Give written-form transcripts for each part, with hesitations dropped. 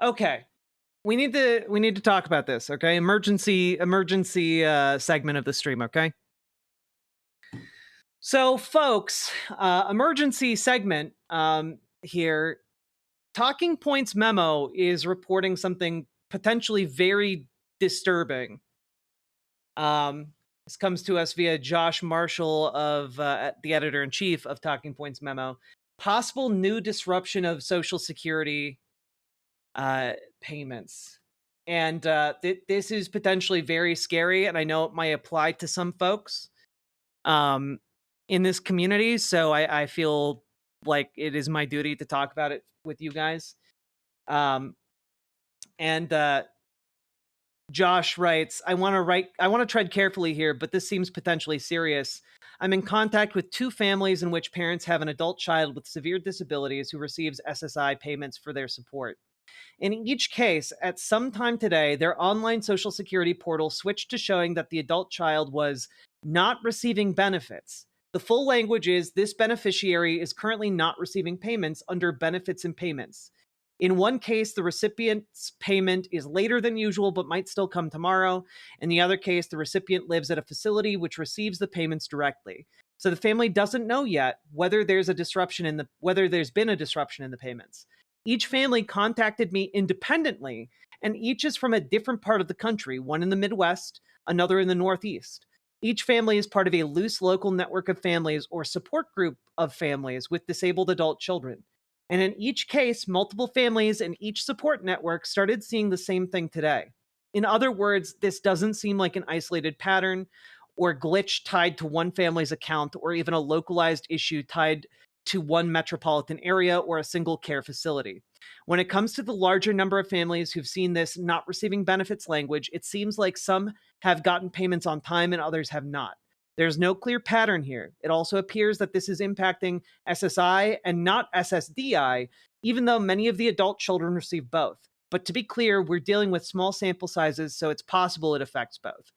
Okay. We need to talk about this, okay? Emergency segment of the stream, okay? So, folks, emergency segment here. Talking Points Memo is reporting something potentially very disturbing. This comes to us via Josh Marshall of the editor-in-chief of Talking Points Memo. Possible new disruption of Social Security payments. And this is potentially very scary, and I know it might apply to some folks in this community, so I feel like it is my duty to talk about it with you guys. And Josh writes, I want to tread carefully here, but this seems potentially serious. I'm in contact with two families in which parents have an adult child with severe disabilities who receives SSI payments for their support. In each case, at some time today, their online Social Security portal switched to showing that the adult child was not receiving benefits. The full language is, this beneficiary is currently not receiving payments under benefits and payments. In one case, the recipient's payment is later than usual but might still come tomorrow. In the other case, the recipient lives at a facility which receives the payments directly. So the family doesn't know yet whether there's been a disruption in the payments. Each family contacted me independently, and each is from a different part of the country, one in the Midwest, another in the Northeast. Each family is part of a loose local network of families or support group of families with disabled adult children. And in each case, multiple families in each support network started seeing the same thing today. In other words, this doesn't seem like an isolated pattern or glitch tied to one family's account or even a localized issue tied to one metropolitan area or a single care facility. When it comes to the larger number of families who've seen this not receiving benefits language, it seems like some have gotten payments on time and others have not. There's no clear pattern here. It also appears that this is impacting SSI and not SSDI, even though many of the adult children receive both. But to be clear, we're dealing with small sample sizes, so it's possible it affects both.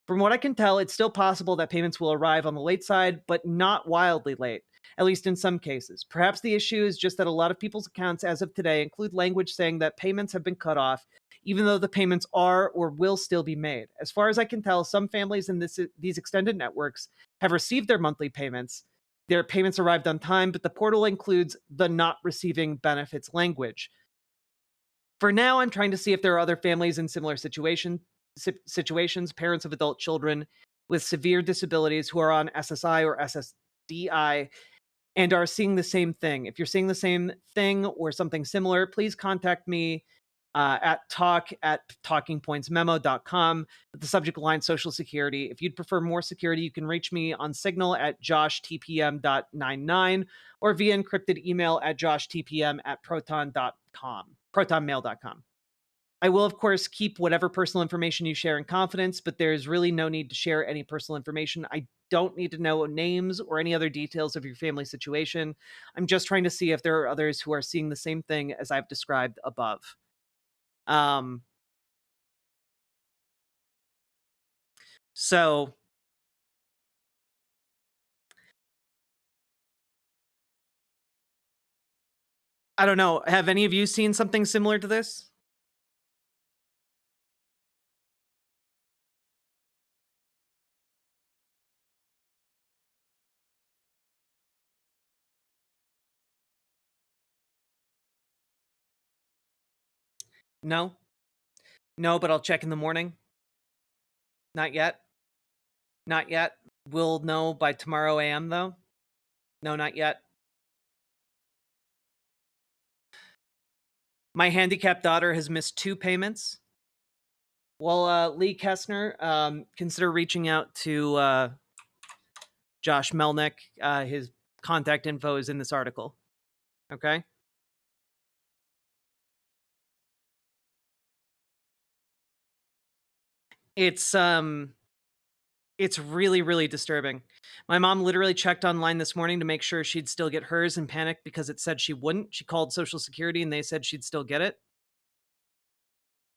From what I can tell, it's still possible that payments will arrive on the late side, but not wildly late, at least in some cases. Perhaps the issue is just that a lot of people's accounts as of today include language saying that payments have been cut off, even though the payments are or will still be made. As far as I can tell, some families in these extended networks have received their monthly payments. Their payments arrived on time, but the portal includes the not receiving benefits language. For now, I'm trying to see if there are other families in similar situations, parents of adult children with severe disabilities who are on SSI or SSDI and are seeing the same thing. If you're seeing the same thing or something similar, please contact me at talkingpointsmemo.com with the subject line Social Security. If you'd prefer more security, you can reach me on Signal at joshtpm.99 or via encrypted email at joshtpm@protonmail.com. I will, of course, keep whatever personal information you share in confidence, but there's really no need to share any personal information. I don't need to know names or any other details of your family situation. I'm just trying to see if there are others who are seeing the same thing as I've described above. So I don't know. Have any of you seen something similar to this? No? No, but I'll check in the morning. Not yet. Not yet. We'll know by tomorrow AM, though. No, not yet. My handicapped daughter has missed 2 payments. Well, Lee Kessner, consider reaching out to Josh Melnick. His contact info is in this article. Okay? It's really, really disturbing. My mom literally checked online this morning to make sure she'd still get hers and panicked because it said she wouldn't. She called Social Security and they said she'd still get it.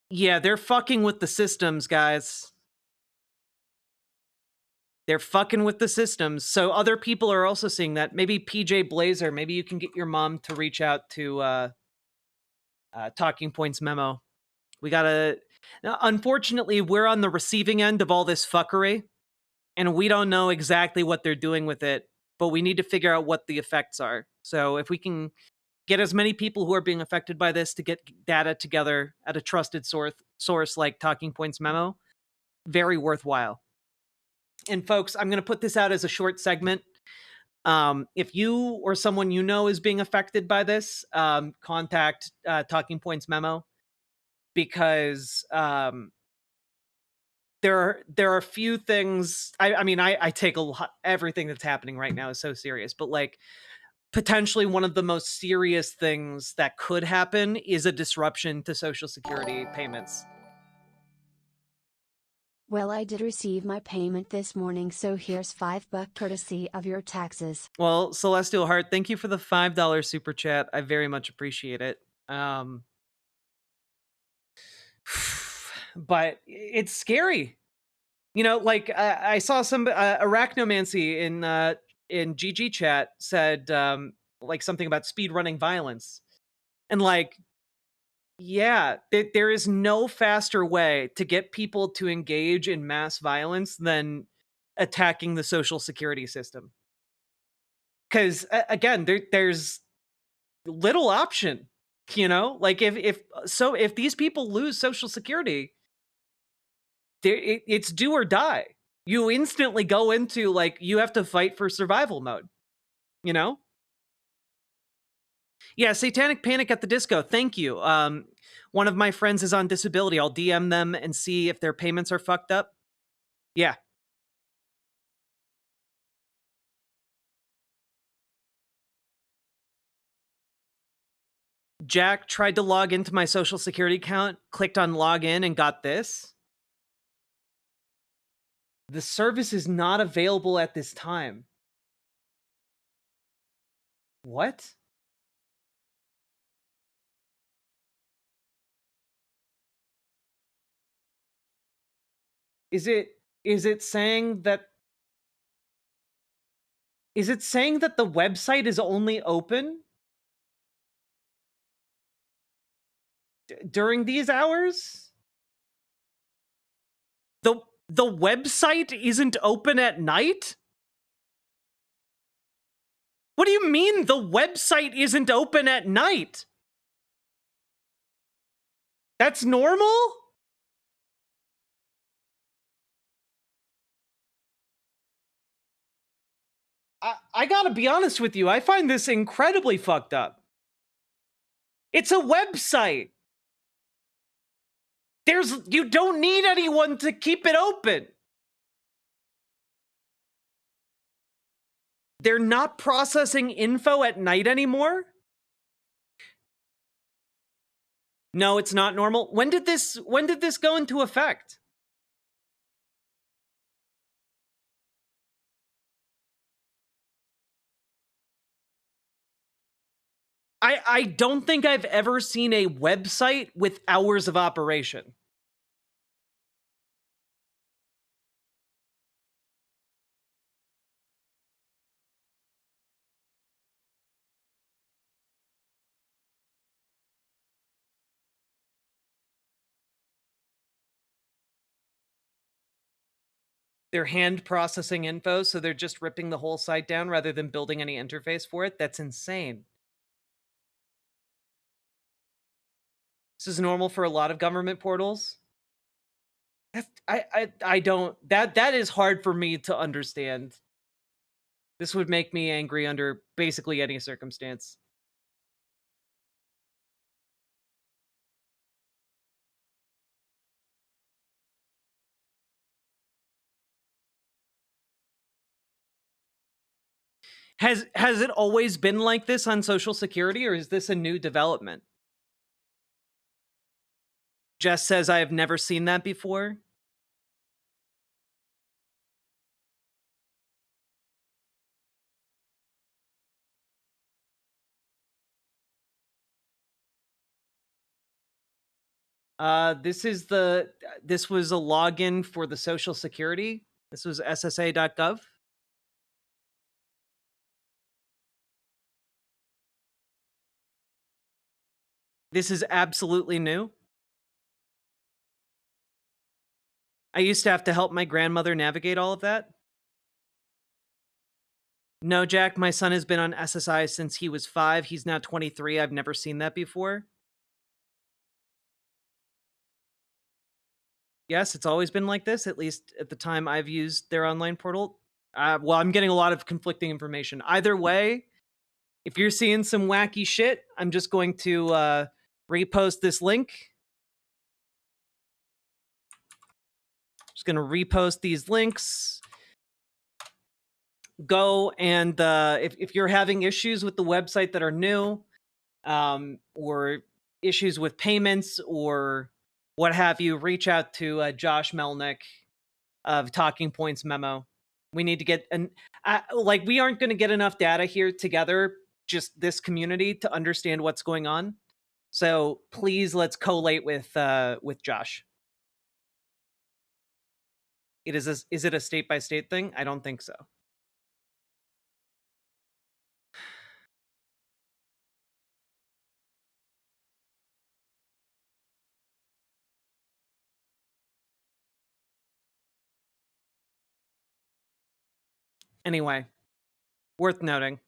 Yeah, they're fucking with the systems, guys. They're fucking with the systems. So other people are also seeing that. Maybe PJ Blazer, maybe you can get your mom to reach out to Talking Points Memo. We gotta. Now, unfortunately, we're on the receiving end of all this fuckery, and we don't know exactly what they're doing with it, but we need to figure out what the effects are. So if we can get as many people who are being affected by this to get data together at a trusted source like Talking Points Memo, very worthwhile. And folks, I'm going to put this out as a short segment. If you or someone you know is being affected by this, contact Talking Points Memo, because there are a few things. I mean, I take a lot. Everything that's happening right now is so serious, but like potentially one of the most serious things that could happen is a disruption to Social Security payments. Well, I did receive my payment this morning, so here's $5 courtesy of your taxes. Well, Celestial Heart, thank you for the $5 super chat. I very much appreciate it. But it's scary. You know, like I saw some Arachnomancy in GG chat said like something about speed running violence, and like, yeah, there is no faster way to get people to engage in mass violence than attacking the social security system. Because again, there's little option. You know, like if these people lose social security, it's do or die. You instantly go into like you have to fight for survival mode. You know? Yeah, Satanic Panic at the Disco. Thank you. One of my friends is on disability. I'll DM them and see if their payments are fucked up. Yeah. Jack tried to log into my social security account, clicked on login, and got this. The service is not available at this time. What? Is it saying that the website is only open during these hours? The website isn't open at night? What do you mean the website isn't open at night? That's normal? I gotta be honest with you, I find this incredibly fucked up. It's a website. You don't need anyone to keep it open. They're not processing info at night anymore? No, it's not normal. When did this go into effect? I don't think I've ever seen a website with hours of operation. They're hand processing info, so they're just ripping the whole site down rather than building any interface for it. That's insane. This is normal for a lot of government portals. I don't that is hard for me to understand. This would make me angry under basically any circumstance. Has it always been like this on Social Security, or is this a new development? Jess says I have never seen that before. This was a login for the Social Security. This was ssa.gov. This is absolutely new. I used to have to help my grandmother navigate all of that. No, Jack, my son has been on SSI since he was 5. He's now 23. I've never seen that before. Yes, it's always been like this, at least at the time I've used their online portal. Well, I'm getting a lot of conflicting information. Either way, if you're seeing some wacky shit, I'm just going to repost this link. Just going to repost these links. Go and if you're having issues with the website that are new, or issues with payments or what have you, reach out to Josh Melnick of Talking Points Memo. We need to get like we aren't going to get enough data here together, just this community, to understand what's going on. So please, let's collate with Josh. Is it a state by state thing? I don't think so. Anyway, worth noting.